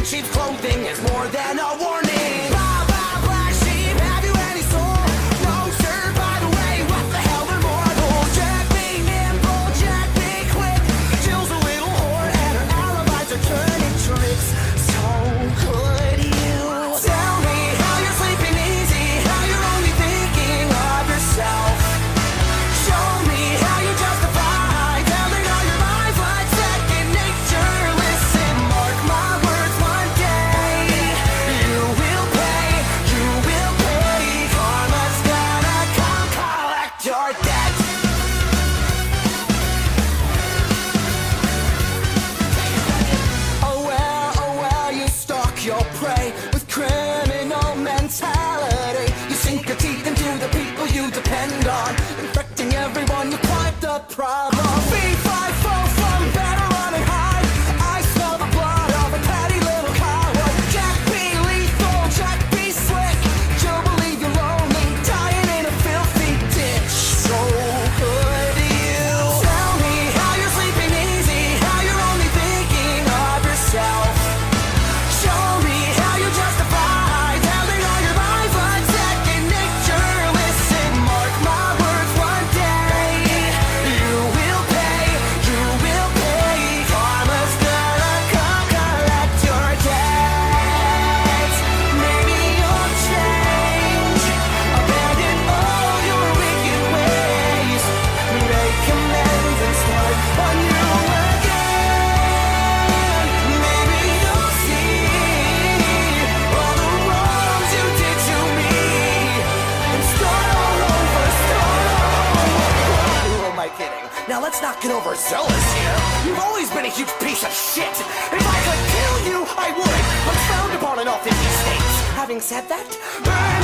sheep's clothing is more than a warning. Blah, blah, black sheep, have you any soul? No, sir, by the way, what the hell, they're mortal. Jack be nimble, Jack be quick. Jill's a little whore and her alibis are turning tricks. So could you tell me how you're sleeping easy, how you're only thinking of yourself? Show me how you justify telling all your lies like second nature. Listen, mark my words, one day you will pay, you will pay. Karma's gonna come collect your debt. Oh well, you stalk your prey with criminal mentality. You sink your teeth into the people you depend on, infecting everyone, you're quite the problem. B5 from better running high. I smell the blood of a petty little coward. Jack be lethal, Jack be slick. You'll believe you're lonely, dying in a filthy ditch. So could you tell me how you're sleeping easy, how you're only thinking of yourself? Show me how you justify telling all your lies like second nature. Listen, mark my words, one day you will pay, you will pay. Karma's gonna come collect your debts. Maybe you'll change, abandon all your wicked ways, make amends and start anew again. Maybe you'll see all the wrongs you did to me and start all over, start all over. Who am I kidding? Now let's not get overzealous here. You've always been a huge piece of shit. If I could kill you, I would. I'm frowned upon in all 50 states. Having said that, burn